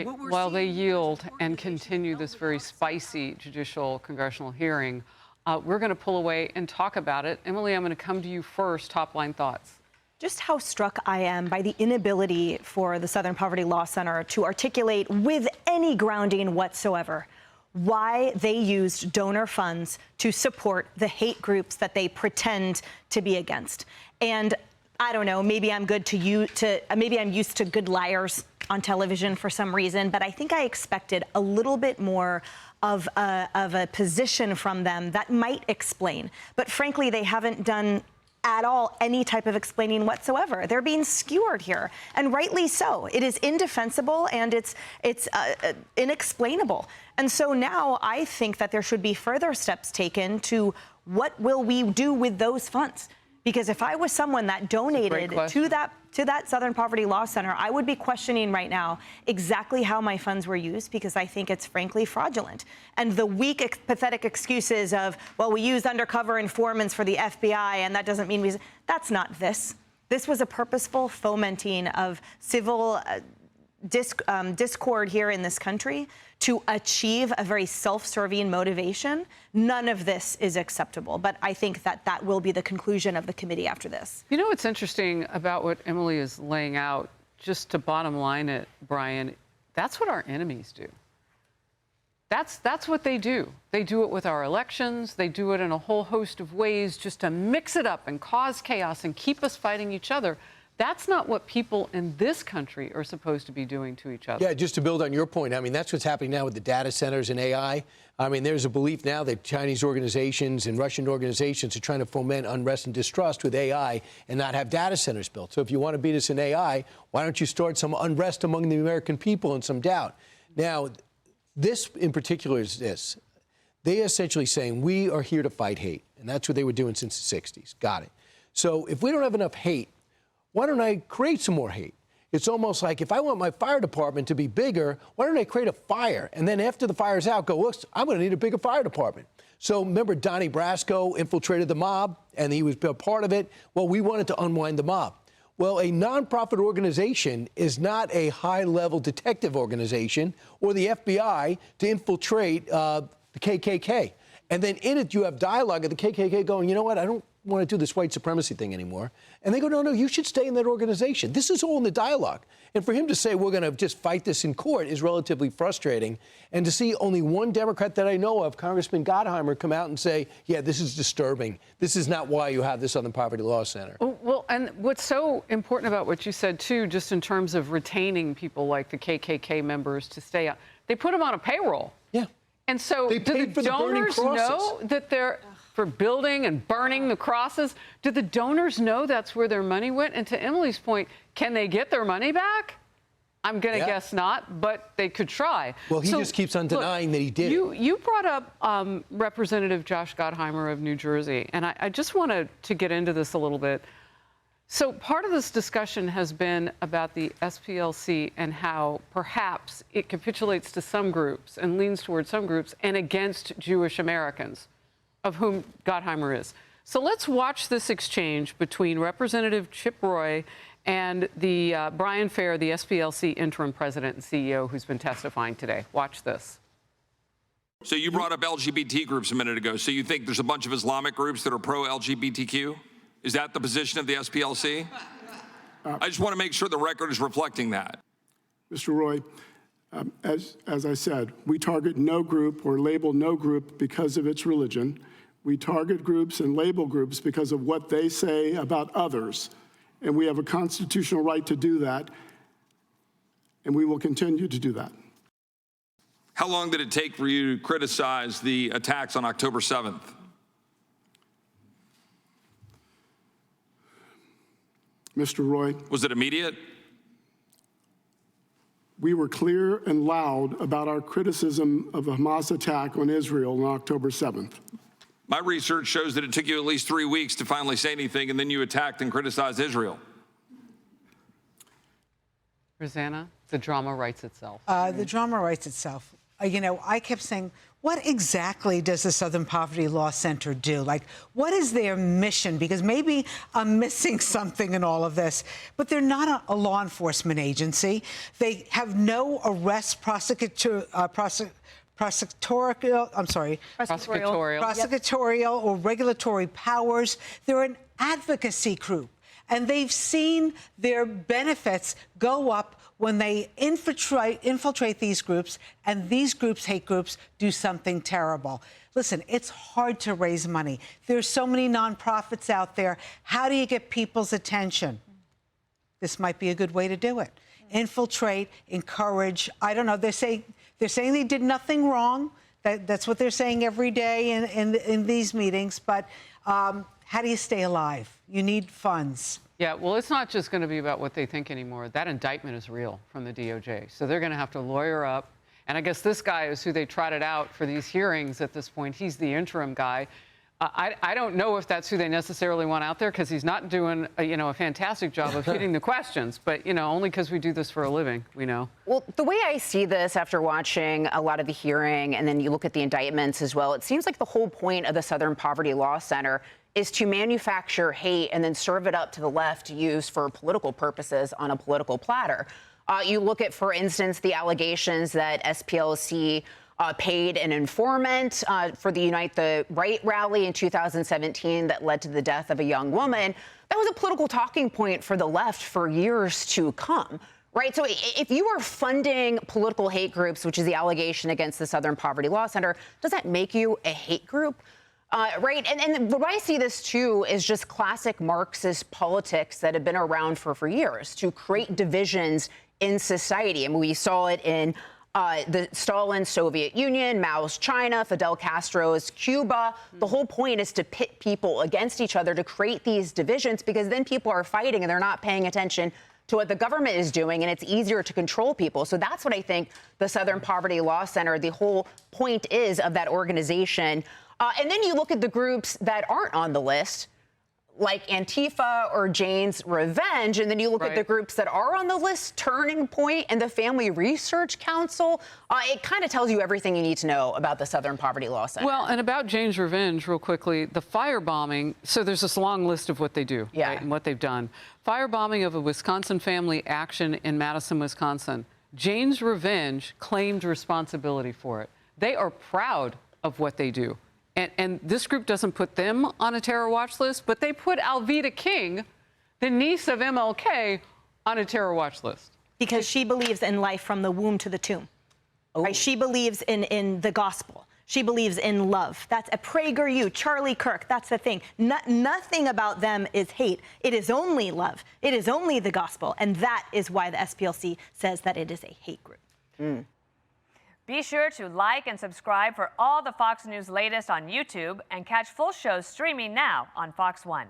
While they yield and continue this very spicy judicial congressional hearing, we're going to pull away and talk about it. Emily, I'm going to come to you first. Top-line thoughts. Just how struck I am by the inability for the Southern Poverty Law Center to articulate with any grounding whatsoever why they used donor funds to support the hate groups that they pretend to be against. And I don't know, maybe I'm maybe I'm used to good liars on television for some reason, but I think I expected a little bit more of a position from them that might explain. But frankly, they haven't done at all any type of explaining whatsoever. They're being skewered here, and rightly so. It is indefensible and it's inexplainable. And so now I think that there should be further steps taken to what will we do with those funds? Because if I was someone that donated to that Southern Poverty Law Center, I would be questioning right now exactly how my funds were used, because I think it's frankly fraudulent. And the weak, pathetic excuses of, well, we used undercover informants for the FBI, and that doesn't mean that's not this. This was a purposeful fomenting of civil discord here in this country to achieve a very self-serving motivation. None of this is acceptable, but I think that will be the conclusion of the committee after this. You know what's interesting about what Emily is laying out, just to bottom line it, Brian, that's what our enemies do. That's what they do. They do it with our elections. They do it in a whole host of ways just to mix it up and cause chaos and keep us fighting each other. That's not what people in this country are supposed to be doing to each other. Yeah, just to build on your point, I mean, that's what's happening now with the data centers and AI. I mean, there's a belief now that Chinese organizations and Russian organizations are trying to foment unrest and distrust with AI and not have data centers built. So if you want to beat us in AI, why don't you start some unrest among the American people and some doubt? Now, this in particular is this. They are essentially saying we are here to fight hate. And that's what they were doing since the 60s. Got it. So if we don't have enough hate, why don't I create some more hate? It's almost like if I want my fire department to be bigger, why don't I create a fire? And then after the fire's out, go, look, I'm going to need a bigger fire department. So remember, Donnie Brasco infiltrated the mob, and he was a part of it. Well, we wanted to unwind the mob. Well, a nonprofit organization is not a high-level detective organization or the FBI to infiltrate the KKK. And then in it, you have dialogue of the KKK going, you know what, I don't want to do this white supremacy thing anymore. And they go, no, you should stay in that organization. This is all in the dialogue. And for him to say we're going to just fight this in court is relatively frustrating. And to see only one Democrat that I know of, Congressman Gottheimer, come out and say, yeah, this is disturbing. This is not why you have this Southern Poverty Law Center. Well, and what's so important about what you said, too, just in terms of retaining people like the KKK members to stay out, they put them on a payroll. Yeah. And so do the donors know that they're for building and burning the crosses? Do the donors know that's where their money went? And to Emily's point, can they get their money back? I'm going to guess not, but they could try. Well, he just keeps on denying that he did. You brought up Representative Josh Gottheimer of New Jersey, and I just wanted to get into this a little bit. So part of this discussion has been about the SPLC and how perhaps it capitulates to some groups and leans towards some groups and against Jewish Americans, of whom Gottheimer is. So let's watch this exchange between Representative Chip Roy and the Brian Fair, the SPLC interim president and CEO, who's been testifying today. Watch this. So you brought up LGBT groups a minute ago. So you think there's a bunch of Islamic groups that are pro-LGBTQ? Is that the position of the SPLC? I just want to make sure the record is reflecting that. Mr. Roy, as I said, we target no group or label no group because of its religion. We target groups and label groups because of what they say about others. And we have a constitutional right to do that, and we will continue to do that. How long did it take for you to criticize the attacks on October 7th? Mr. Roy. Was it immediate? We were clear and loud about our criticism of the Hamas attack on Israel on October 7th. My research shows that it took you at least 3 weeks to finally say anything, and then you attacked and criticized Israel. Rosanna, the drama writes itself. The drama writes itself. You know, I kept saying, what exactly does the Southern Poverty Law Center do? Like, what is their mission? Because maybe I'm missing something in all of this, but they're not a law enforcement agency. They have no arrest prosecutorial or regulatory powers. They're an advocacy group, and they've seen their benefits go up when they infiltrate these groups, and these groups, hate groups, do something terrible. Listen, it's hard to raise money. There's so many nonprofits out there. How do you get people's attention? This might be a good way to do it. Infiltrate, encourage. I don't know. They're saying they did nothing wrong. That's what they're saying every day in these meetings. But how do you stay alive? You need funds. Yeah, well, it's not just going to be about what they think anymore. That indictment is real from the DOJ. So they're going to have to lawyer up. And I guess this guy is who they trotted out for these hearings at this point. He's the interim guy. I don't know if that's who they necessarily want out there, because he's not doing a fantastic job of hitting the questions. But, only because we do this for a living, we know. Well, the way I see this after watching a lot of the hearing, and then you look at the indictments as well, it seems like the whole point of the Southern Poverty Law Center is to manufacture hate and then serve it up to the left to use for political purposes on a political platter. You look at, for instance, the allegations that SPLC paid an informant for the Unite the Right rally in 2017 that led to the death of a young woman. That was a political talking point for the left for years to come. Right. So if you are funding political hate groups, which is the allegation against the Southern Poverty Law Center, does that make you a hate group? Right. And what I see this, too, is just classic Marxist politics that have been around for years to create divisions in society. And we saw it in the Stalin Soviet Union, Mao's China, Fidel Castro's Cuba. The whole point is to pit people against each other to create these divisions, because then people are fighting and they're not paying attention to what the government is doing, and it's easier to control people. So that's what I think the Southern Poverty Law Center, the whole point is of that organization. And then you look at the groups that aren't on the list, like Antifa or Jane's Revenge, and then you look at the groups that are on the list, Turning Point and the Family Research Council. It kind of tells you everything you need to know about the Southern Poverty Law Center. Well, and about Jane's Revenge, real quickly, the firebombing, so there's this long list of what they do, right, and what they've done. Firebombing of a Wisconsin family action in Madison, Wisconsin. Jane's Revenge claimed responsibility for it. They are proud of what they do. And this group doesn't put them on a terror watch list, but they put Alveda King, the niece of MLK, on a terror watch list. Because she believes in life from the womb to the tomb. Right? She believes in the gospel. She believes in love. That's a PragerU, Charlie Kirk. That's the thing. Nothing about them is hate. It is only love. It is only the gospel. And that is why the SPLC says that it is a hate group. Be sure to like and subscribe for all the Fox News latest on YouTube, and catch full shows streaming now on Fox One.